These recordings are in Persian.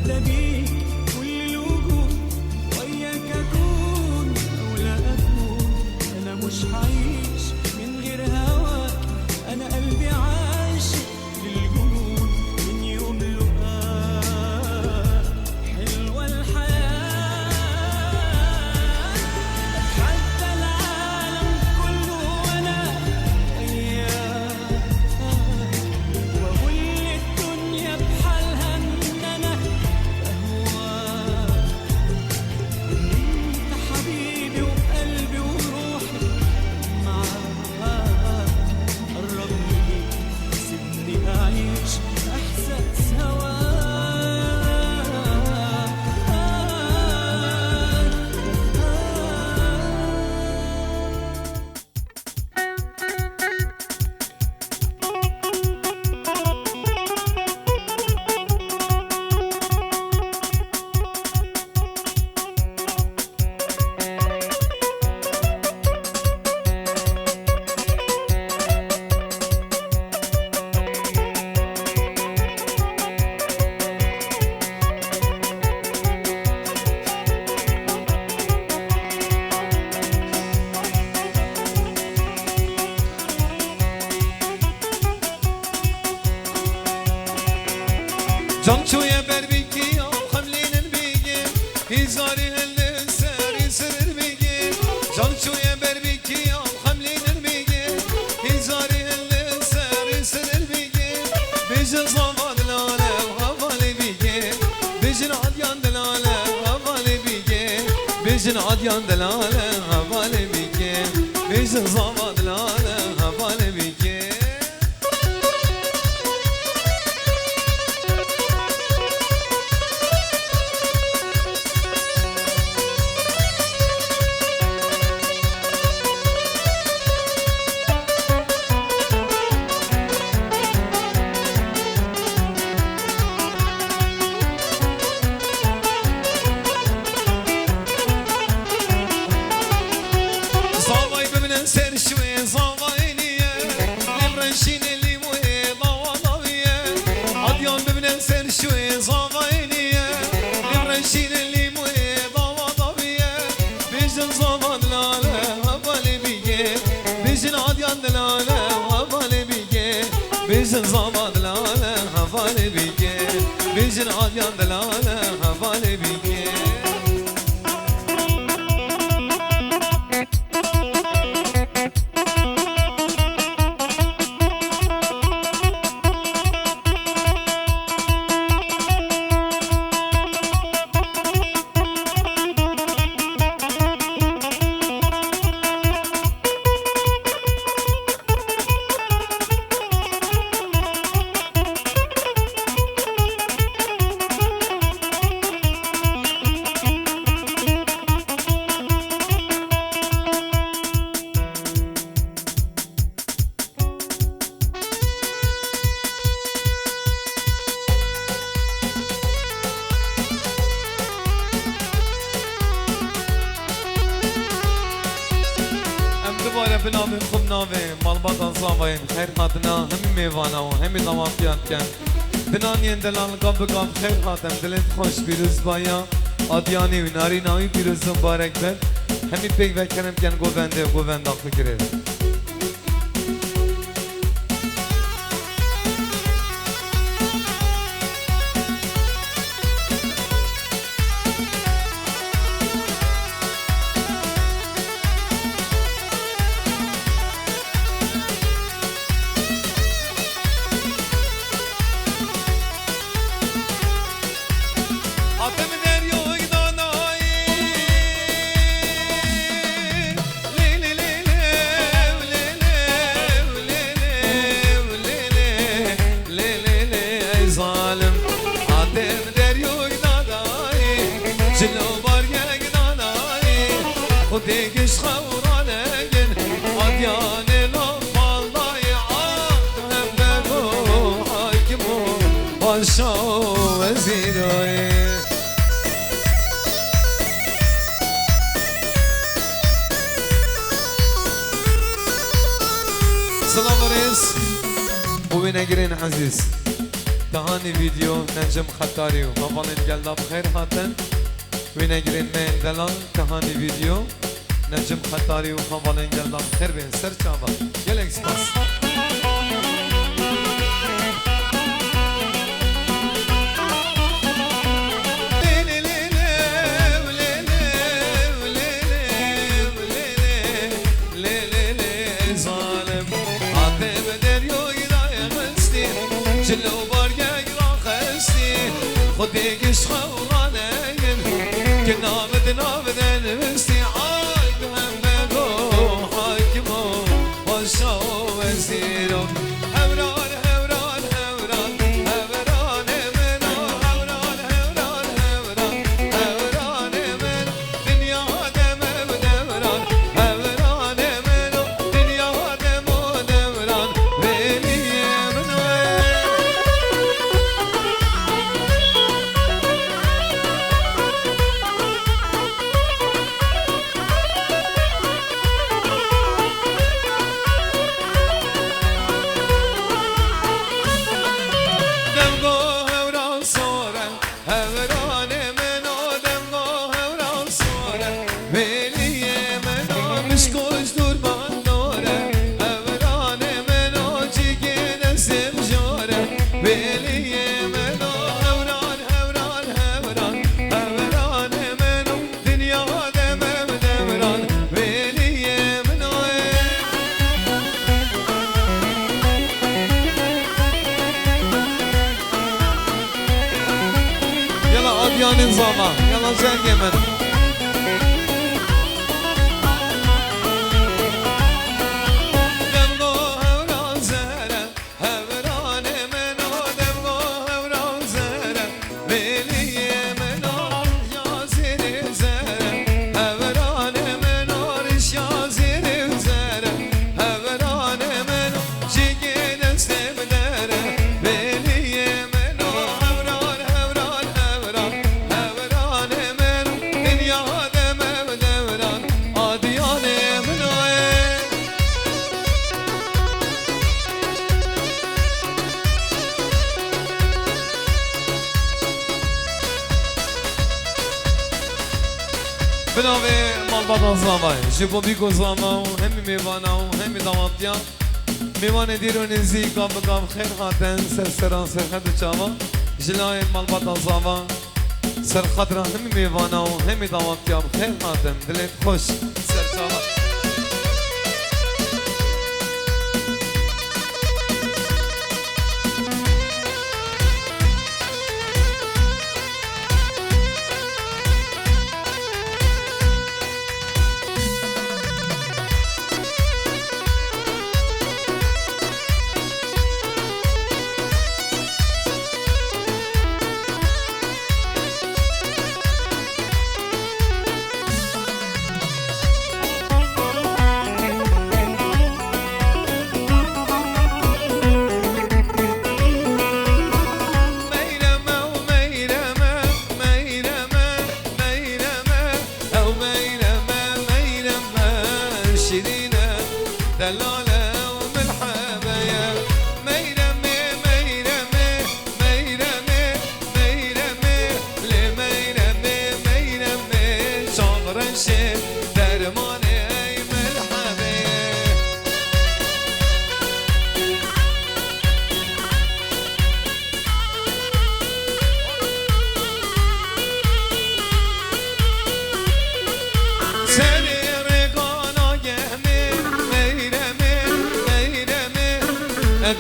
أحلى بيك كل الوجود، وياك أكون أو لا أكون، أنا مش هعيش من غير هواك، أنا قلبي عاشق للجنون من يوم لقاك، حلوة الحياة، أتحدى العالم كله وأنا وياك، وأقول للدنيا بحالها إن أنا بهواك، أنت حبيبي وقلبي وروحي معاك، قربني سيبني أعيش إحساس هواك. جان شوية بربيكي يا خملين البيجي هزاري هالساري سر البيجي جان شوية بربيكي يا خملين البيجي هزاري هالساري سر البيجي بيجن صفا دلالة وغفالي بيجي بيجن عديان دلالة وغفالي بيجي بيجن عديان دلالة وغفالي بيجي بيجن صفا دلالة وغفالي بيجي صاوي بمن سر شوي صاوينية لبرشين اللي موي ضوا ضوية عديان بمن سر شوي صاوينية لبرشين اللي موي ضوا ضوية بيجن صفا دلالة وغفالي بيجي بيجن عديان دلالة وغفالي بيجي بيجن صفا دلالة وغفالي بيجي بيجن عديان دلالة وغفالي بيجي دوباره بنامیم خوب نامیم مالباتان زاوین خیر خاطنا همین میوانا و همین نوافیان کن بنانین دلال قاب قاب خیر خاطم دلت خوش پیروز بایا آدیانی و ناری ناوی پیروز مبارک بد همین پیک وکنم کن گوونده آخو کرد خودش خورانه گن آدیان لطفال ضایعات نبلغو حاکمو باشا وزیرای سلام ورز بوی نگرین عزیز تهاني فيديو نجم خطاري ومفالين قلنا بخير هاتن ونقرين من دلال تهاني فيديو نجم خطاري ومفالين قلنا بخير بين سر شابا يلك سباس جلو بارگه را خستی خودی گش خوانین که نامدن مستی آی به هم بگو حاکمو باشا وزیرو هوران هوران هوران هوران منو هوران هوران هوران هوران منو دنیا دم دوران هوران منو دنیا دم دوران ولی منو يلا نظامة يلا زنقي من دمغو هوران زهرة هوران منو دمغو هوران زهرة بيلي منو يا زير زهرة هوران منو رش يا زير زهرة هوران منو جيجين استمدارة بيلي منو هوران هوران هوران هوران منو دنيا دم دوران عاديان منو بناوی مالبادا زامای جبو بیگو زاما و همی میوانا و همی داماتیا میوان دیرو نزی گام بگام خیر هاتن سر سران سر خد چاوا جلای مالبادا زاما سر خطران همی میوانا و همی داماتیا خیر هاتن دلت خوش سر چاوا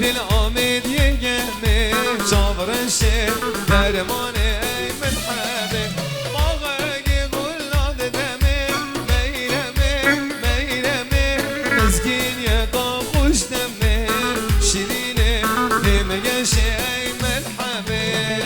دل آمد یگمه چاورشه درمانه ای ملحبه باغی گلاد دمه میرمه میرمه مزگین یکا خوش دمه شیرینه دمگشه ای ملحبه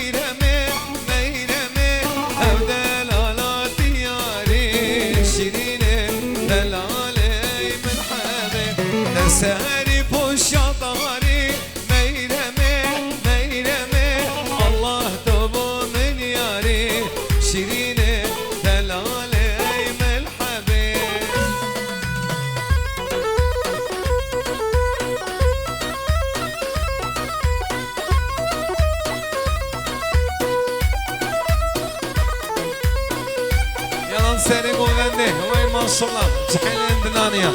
میرم ما شاء الله جحيلين بنانية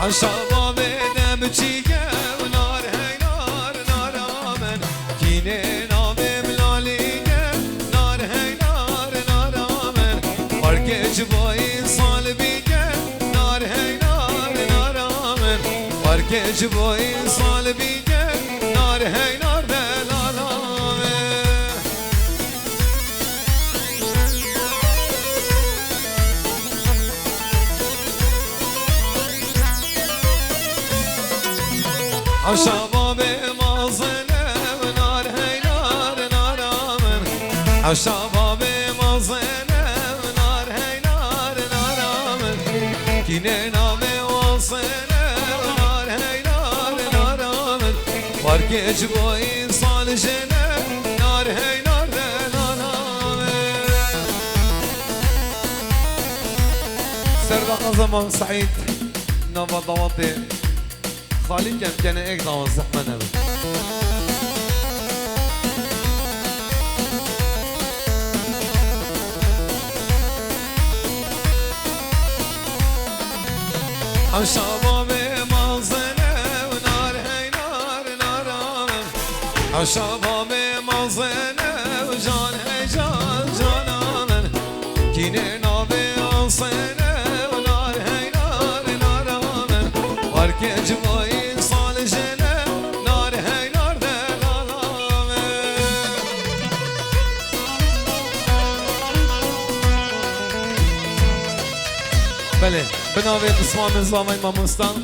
عالشباب دمجية ونار هاي نار نار آمن كيني نامي ملالية نار هاي نار نار آمن فرق جباي صالبية نار هاي نار نار آمن فرق جباي صالبية نار هاي نار نار آمن عالشباب مازنة ونار هاي نار نار آمن عالشباب مازنة ونار هاي نار نار آمن كيني نامي واصنة ونار هاي نار نار آمن فرق جبوي صالجنة نار هاي نار نار آمن سردق زمان سعيد نوبة ضوطي خالي كان هيك ضوء الزحمة نبي عالشباب مازنة ونار هاي نار نار آمن عالشباب مازنة وجان هاي جان جان آمن كيني نابي عصنة ونار هاي نار نار آمن واركي جباي صالجنة نار هاي نار نار آمن بله بناوی بسمان زامای ماموستان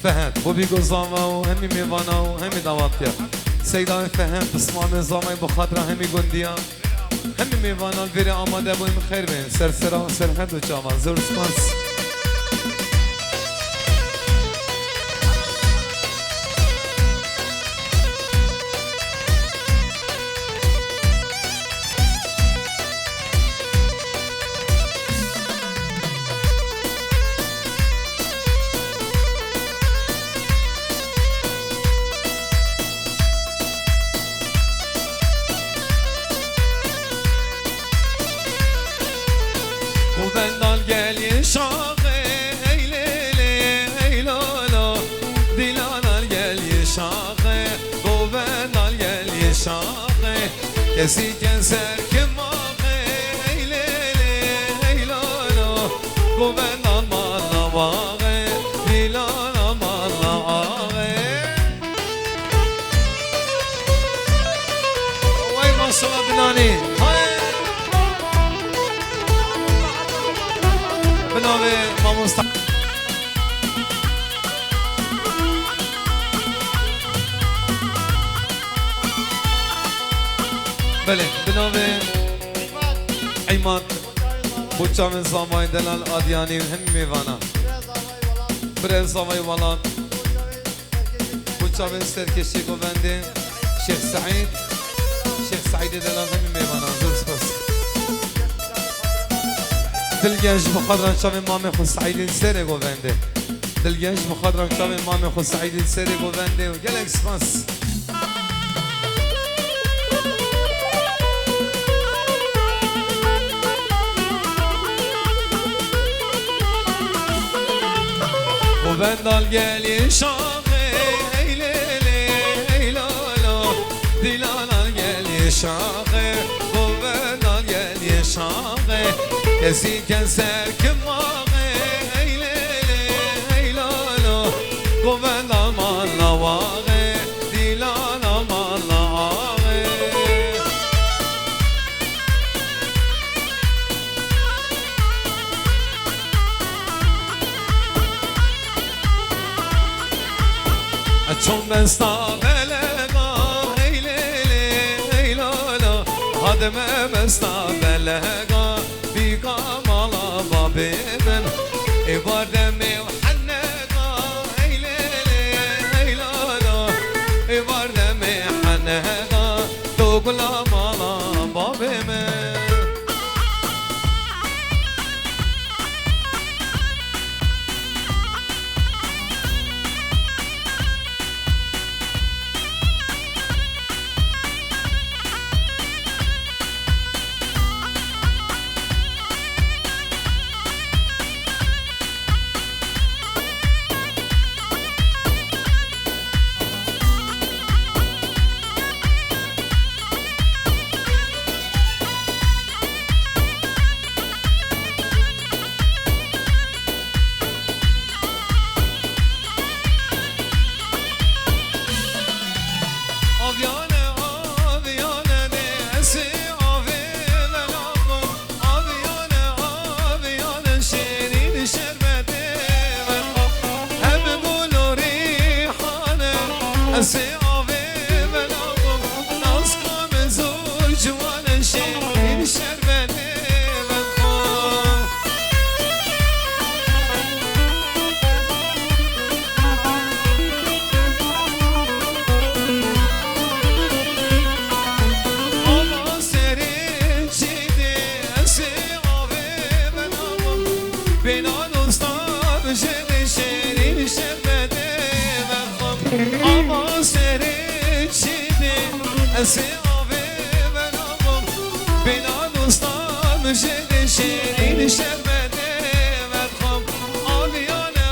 فهد و بیگو زاما و همی میوانا و همی دواتیا سیدان فهد بسمان زامای بخاطر همی گندیا همی میوانا الویری آماده بویم خیر بین سرسرا و سرحد و جاما زور سپاس بندال گلی شاقه ای لیلی ای لالا دیلانال گلی شاقه گو بندال گلی شاقه کسی کنسر که ماقه ای لیلی ای لالا گو بندال مالا واقه دیلانا مالا آقه وای ماشالله بنانی بناوی ماموستا بله بناوی عیماد بوچا من زامای دلال آدیانی و همی میوانا برای زامای والان بوچا من سرکشی گوونده شیخ سعید دلال همی میوانا زور سپاس دلگنج بخاطر شام امام خود سعید سر گوونده دلگنج بخاطر شام امام خود سعید سر گوونده و گلک سپاس گووندال گلی شاقه ای لیلی ای لالا دیلانال گلی شاقه گووندال گلی شاقه کسی کنسر که ماغه ای لیلی ای لالا گووندال مالا واقه دیلانا مالا آقه چون بستا بلگا ای لیلی ای لالا حدمه بستا بلگا بیگا مالا بابی من ایواردمی و حنگا ای لیلی ای لالا ایواردمی حنگا تو گلا مالا بابی من أسيابي بنامم بنا دوستان جد شیرین شربتی بدخم آبیانه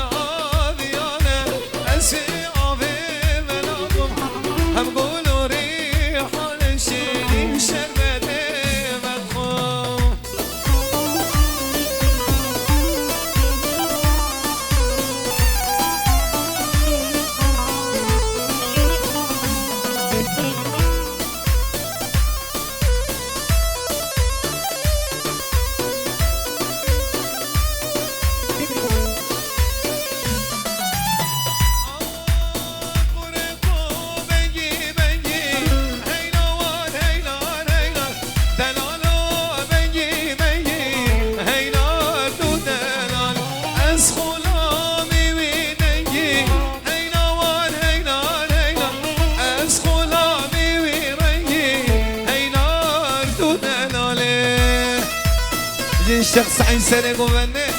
آبیانه أسيابي بنامم هم قولوا ريحان شیرین شربتی بدخم الشخص عين سرق وبني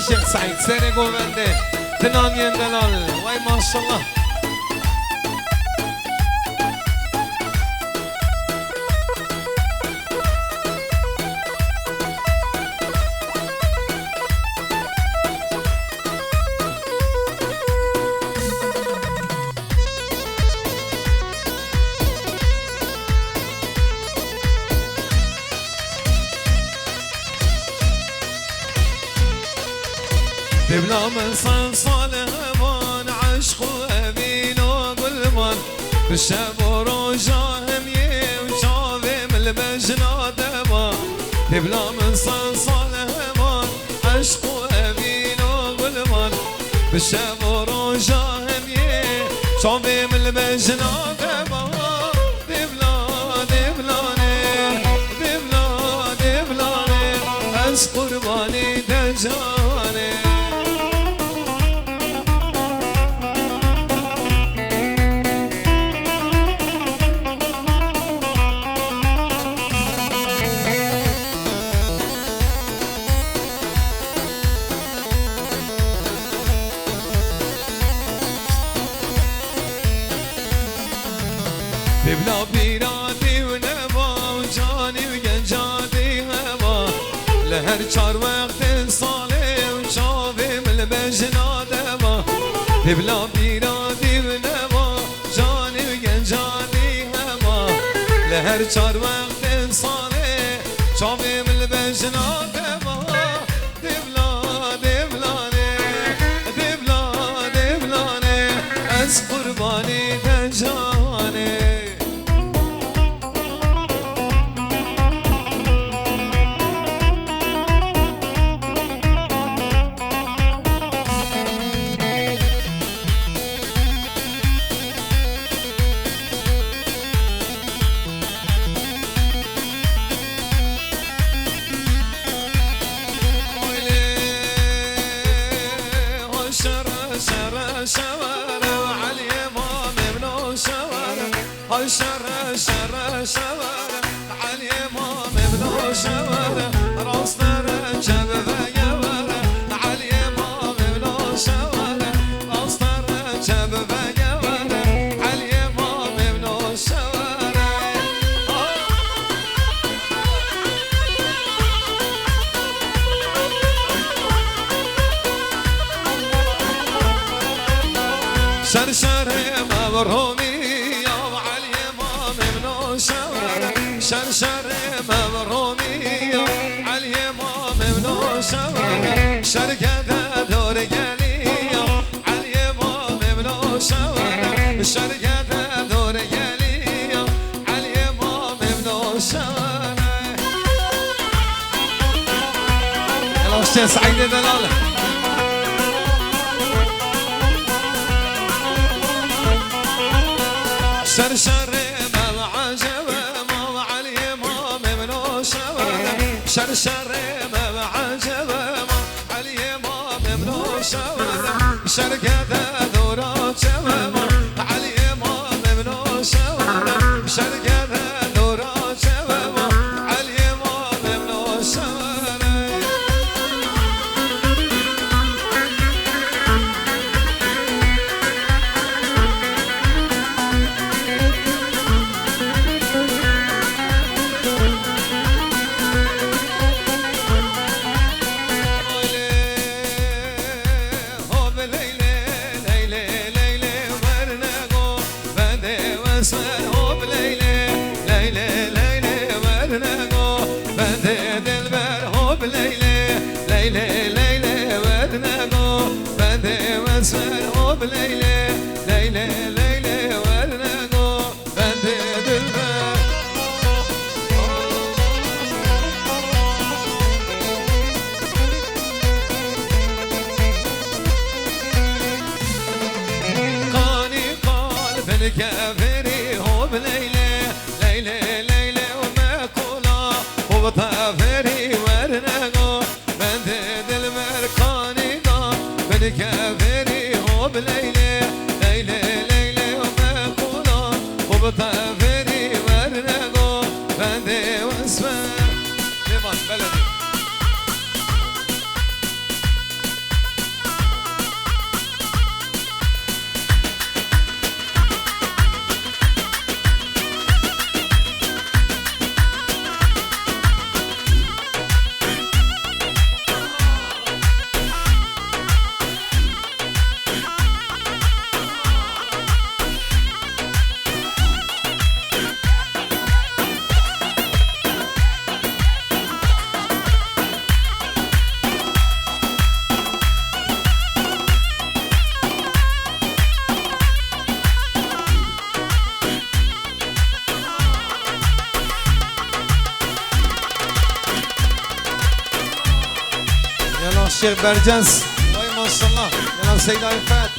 الشيخ سعيد سرق وبنده دنان يندلال واي ما شاء الله دبلا من صلصال همان عشق وأمين وقلبان بالشاب وروجاهم وشافهم المجنى دمان دبلا من صلصال همان عشق وأمين وقلبان بالشاب وروجاهم شافهم المجنى دمان دبلا دبلاني دبلا دبلاني أس قرباني دجاني بلا بيرادي ونبا وجاني وجنجادي هوا لهر چار وقت صالي وشافي من المجنا دوا بلا بيرادي ونبا جاني وجنجادي هوا لهر چار وقت صالي شافي من المجنا دوا دبلا دبلاني دبلا دبلاني از قرباني دجاني شر الشر شر شوارع على اليمام بلو شوارع راستر شباب يوارع على اليمام بلو شوارع راستر شباب يوارع على اليمام بلو شوارع شرشر مبرومي شرشر مبرومي على اليمام بنو شوارع شرقة دور قليا على اليمام بنو شوارع شرقة دور قليا على اليمام بنو شوارع يلا أستاذ سعيد دلالة شرشر شرشر ما عجب على اليمام بنو شوارع شرقة دورات شوارع على اليمام بنو شوارع شرقة دورات شوارع على اليمام بنو شوارع ليلى ليلى ليلى ورنقو بند دلبر قاني قلب الكافري هو بليلى ليلى ليلى وما كولا هو طافري ورنقو بند دلبر قاني قلب الكافري بليلة ليلة ليلة وما كولا وبطافري ورنقو بندي واسمع لمن بلدي الشيخ برجنس الله ما شاء الله يلا سيد عرفات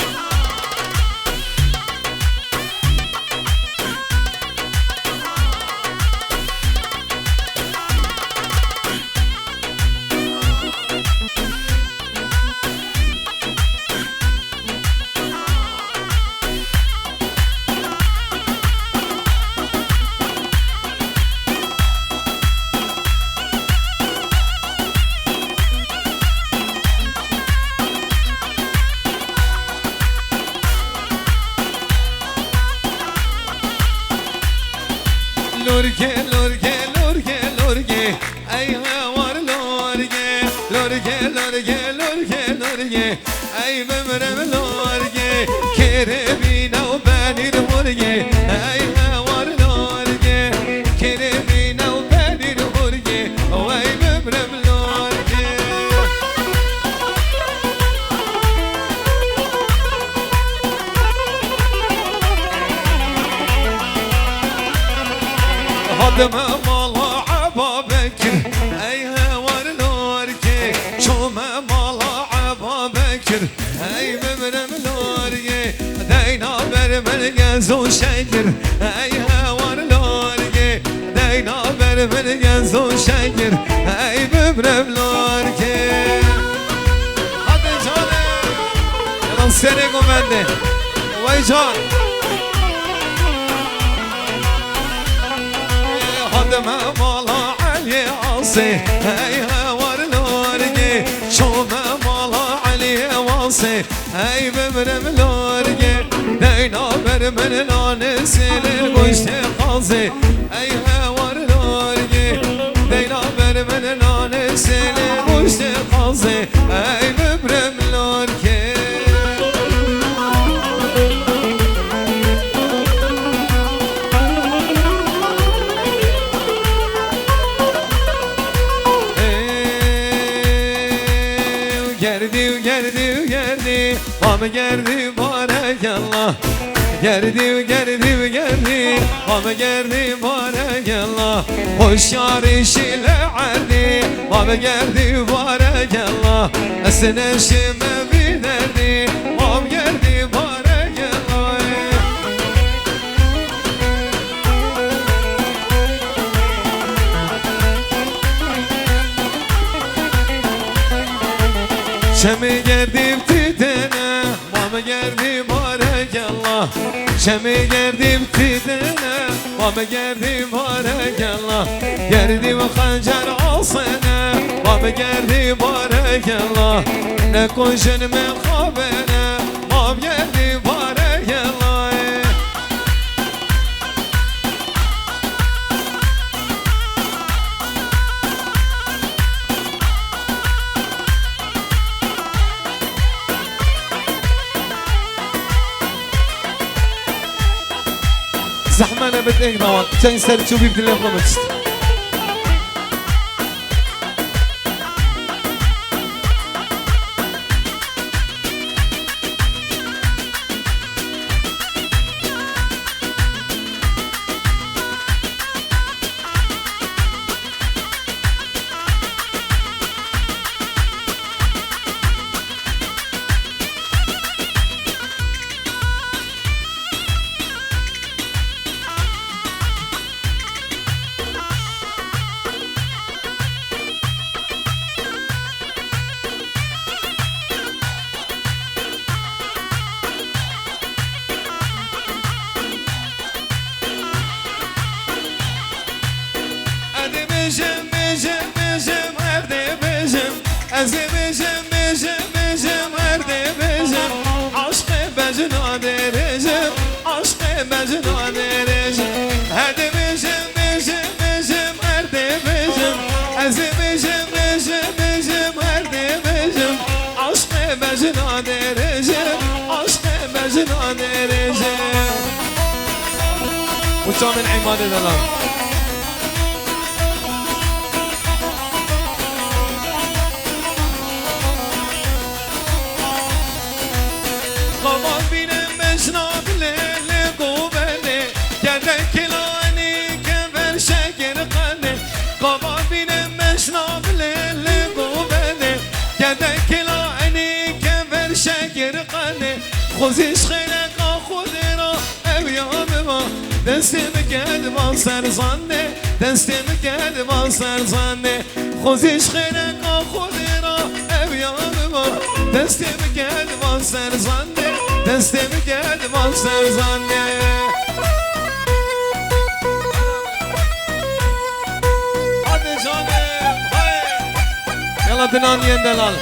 لورجي لورجي لورجي لورجي ايها ور لورجي لورجي لورجي لورجي لورجي اي بمرم لورجي كربينا وباني لورجي ايها ور لورجي كربينا وباني لورجي واي بمرم لورجي خدم مالا عبا بكر ايها ور لورجي شوم مالا عبا بكر اي بمرم لورجي دينا برمل جزو شجر ايها ور لورجي دينا برمل جزو شجر اي بمرم لورجي hadi canım yalan seni gümende vay can دم مالا علي عصي هاي هور لورقي شوف مالا علي واصي هاي ببرم لورقي دينا برمن نانسي لقشت قاصي هاي هور لورقي دينا برمن نانسي لقشت قاصي هاي ببرم لورقي Mama geldi barakallah geldi Mama geldi barakallah Hoş yar işile erdi Mama geldi barakallah Esne şime binerdi Mama geldi barakallah Şemi geldim titene Mama geldi barakallah Şemi geldim titene Mama geldi barakallah Geldim hancar alsana Mama geldi barakallah Ne koşun mekhabene Mama geldi barakallah زحمة بدك نوال تاني سر تشوفي بدل خمس وشامل عماد الدلال قمر بينا مشناب ليلي قوبلي كدك كلاني كبر شكر قلي قمر بينا مشناب ليلي قوبلي كدك كلاني كبر شكر قلي خوزيش خيرك خودرا أبيام ما دستم کردم سرزنده دستم کردم سرزنده خوزیش خیرک خود را ابیام ما دستم کردم سرزنده دستم کردم سرزنده hadi canım yalla dinan yendelal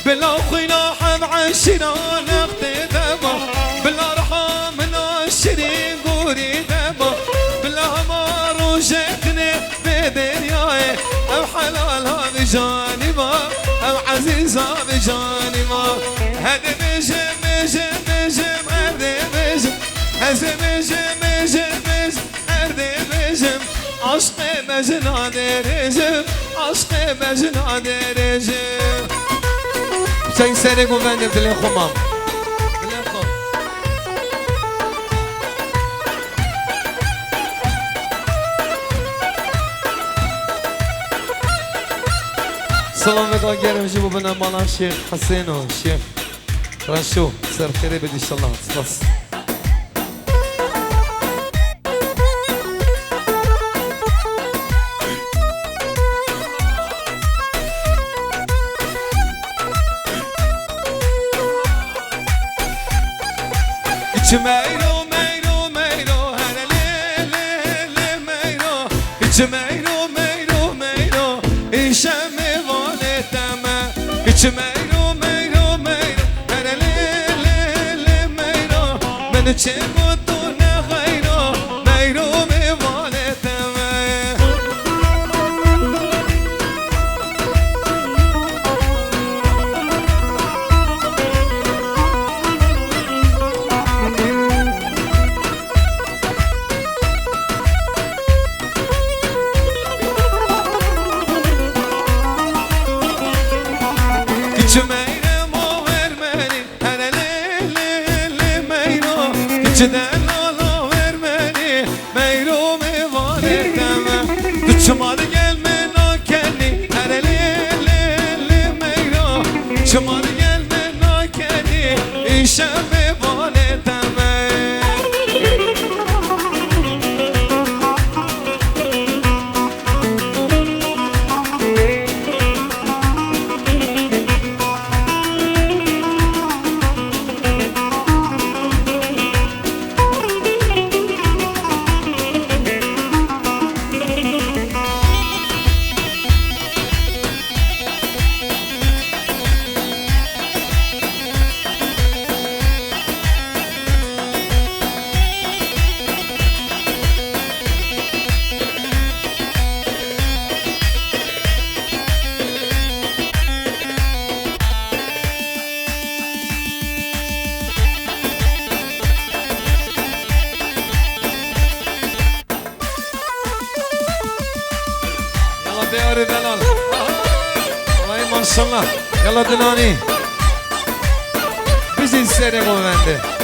بلا خنا حب عشنا نقتدبا بلا رحم ناشري قوري دبا بلا مارو جتني بدنياي او حلالها بجانبا او عزيزها بجانبا هدي بجم بجم بجم هدي بجم هزي بجم بجم بجم هدي بجم عشق مجنى درجم عشق مجنى درجم Sen seni güvendim dilin kumam. Dilin kum. Salam ve gerimci bu bana malan Şeyh Haseno Şeyh شو صار خير بدي ان شاء الله خلص. ميرو ميرو ميرو هلا ليل ليل ميرو ميرو ميرو ميرو إيشام والتما ميرو ميرو ميرو هلا ليل ليل ميرو من تشمتنا غيرو ميرو والتما ميرو مو ورماني هلا ليل ليل ميرو كجدان لو ورماني ميرو ميوالي تما شمال قلب منو كني هلا ليل ليل ميرو شمال قلب منو كني إيشام ميوالي تما دياري دلال والله ما شاء الله يلا دناني بزين سيري بومنده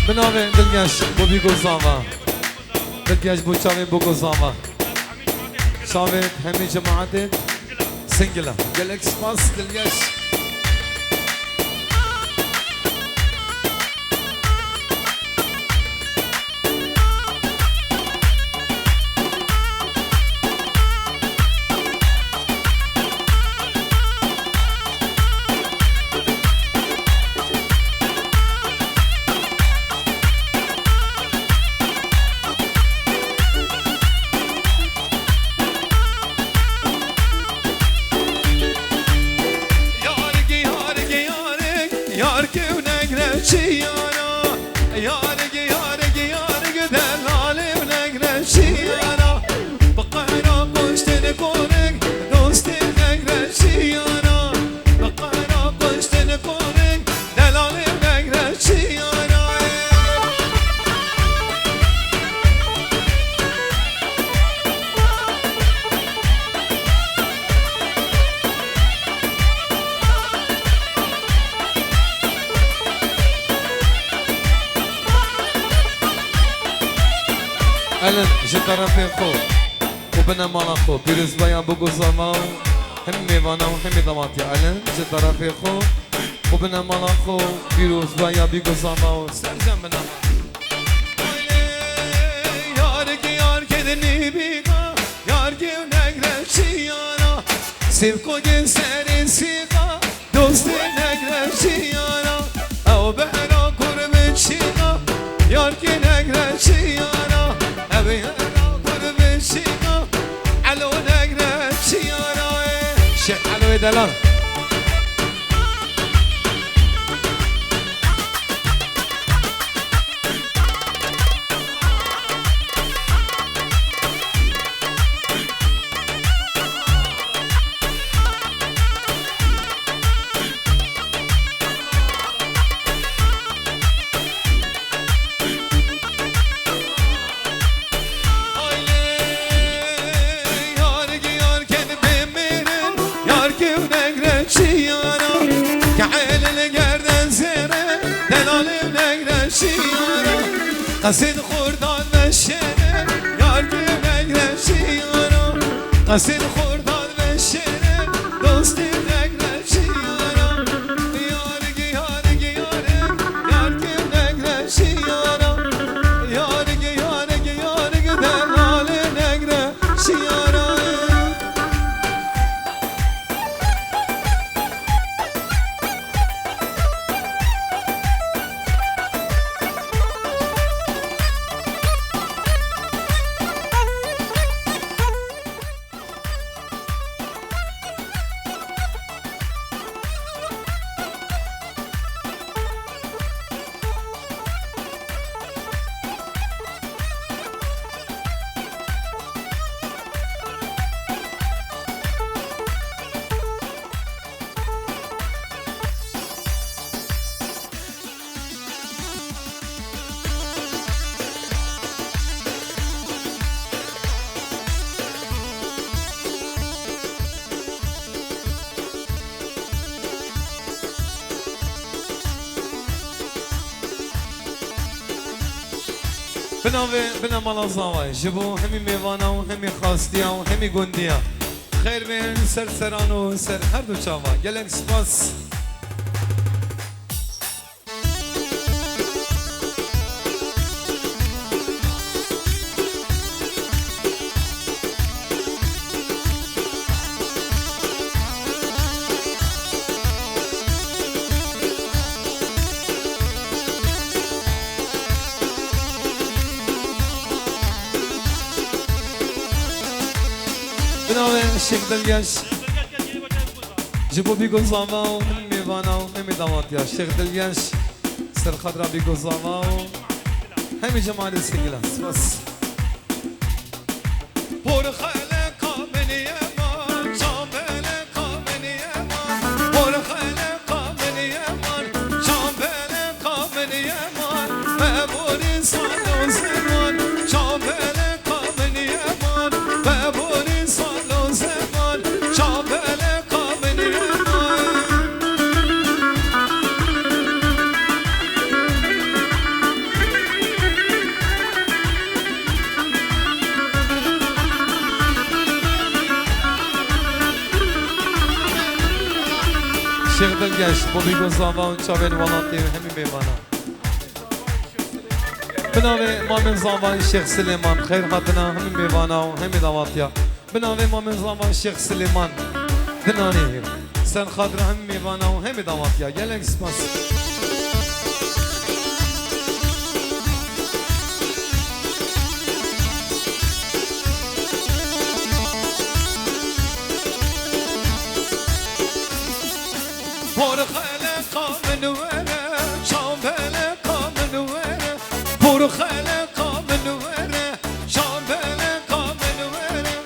بنامه دلگش بو بیگوزاما دلگش بو چاوین بگوزاما چاوین همین جماعت سنگلا گلکس پاس دلگش يارك ونقرب شيانا يارك يارك يارك دلالي ونقرب شيانا بقرا پشت نکنك دوست نقرب شيانا بقرا پشت نکنك دلالي ونقرب شيانا الان جي طرفين خو وبنا مالا خو بيرز بيان بوكو زمان همي وانا وهمي ضماتي الان جي طرفين خو وبنا مالا خو بيروز بيان بيكو زمان سرجم بنا يارك يارك دني بيكا يارك ونقرب شيانا سيبكو جن سرين سيقا دوست نقرب شيانا او بحرا قرب شيقا يارك نقرب شيانا أبي أنا قرب شيقا علو نقرب شيانا شيخ علو دلال قصید خوردان بشنه یار گرگ شیارا قصید خوردان بشنه دوستی گرگ شیارا یارگی یارگی یارگ یار گرگ شیارا یارگی یارگی یارگ دلال نگر شیارا بنا مالا زاوای جبو همی میوانا و همی خواستیا و همی گندیا خیر بین سر سران و سر هر دو چاوا گلک سپاس بناوه شیخ دلگش جبو بیگو زاما و همی میوانا و همی داماتیا شیخ دلگش سر خدرا بیگو زاما و همی جمال سنگلا سپاس پر خلقا منی امان شامل قامنی امان پر خلقا منی امان شامل قامنی امان مبوری سال و زمان شامل قامنی امان مبوری سال و زمان شامل قامنی امان شیخ دلگش با بیگو زاما و چاوین والانتی و همی میوانا بناوه مامن زاما شیخ سلیمان خیر خاتنا همی میوانا و همی دواتیا بناوه مامن زاما شیخ سلیمان دنانی سر خاطر همی میوانا و همی دواتیا گلک سپاس پر خلقا من وره شام بلقا من وره پر خلقا من وره شام بلقا من وره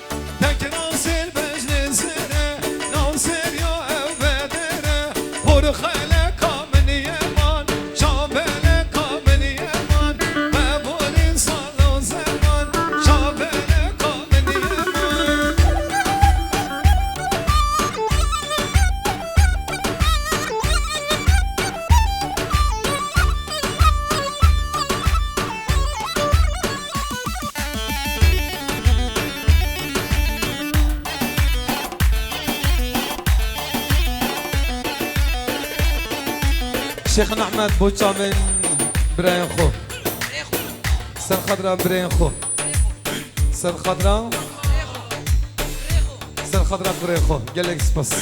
تک ناصر بجن زره ناصر یا او بدره پر خلقا من یمان شام بلقا من یمان مبور سال و زمان شام بلقا من یمان شيخ احمد بوچا من براين خو سر خضراء براين خو سر خضراء سر خضراء براين خو قال سباس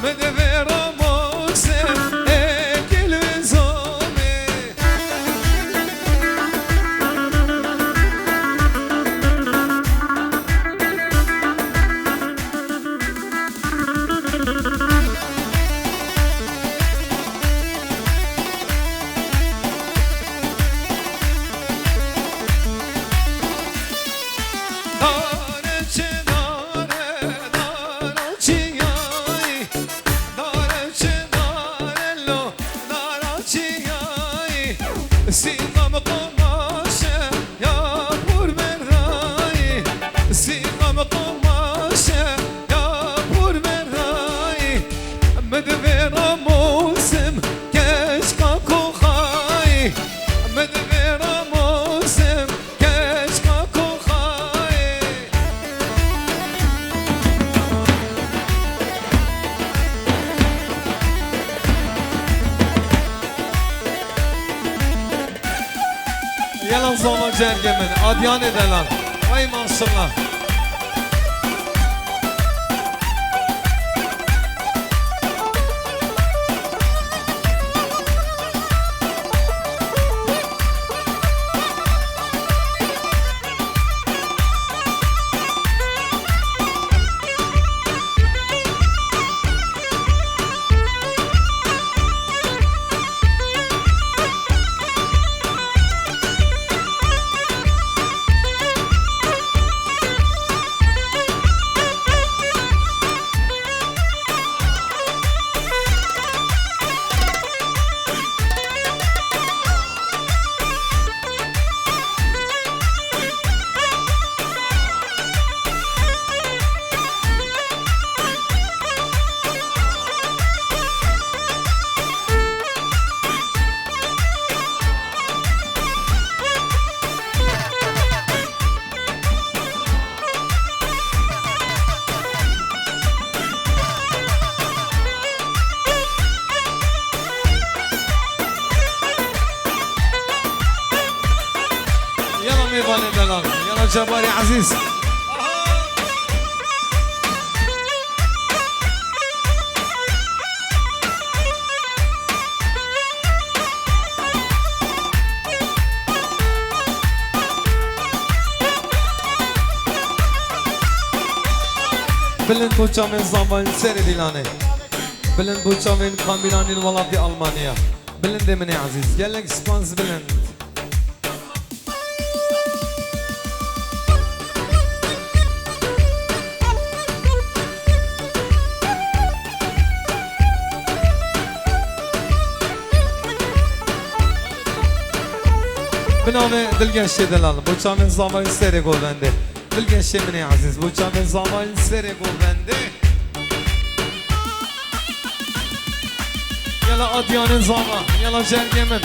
مدبر موسم اكل وزومي سيقام قماشة يا بور مراي سيقام قماشة يا بور مراي مدبر موسم كشكا كوخاي مدبر موسم كشكا كوخاي يلا زمان جرگه من آدیان دلان وای ماشالله يلا ميفان دلان يلا جباري عزيز بلند بوچا من زمان سر ديلاني بلند بوچا من كامبيلاني الولاد ألمانيا بلند مني عزيز يلك سبانس بلند بنامه دلگشی دلال بوچا من زمان سر گلنده دلگشی منی عزیز بوچا من زمان سر گلنده يلا أديان زمان يلا جرگه من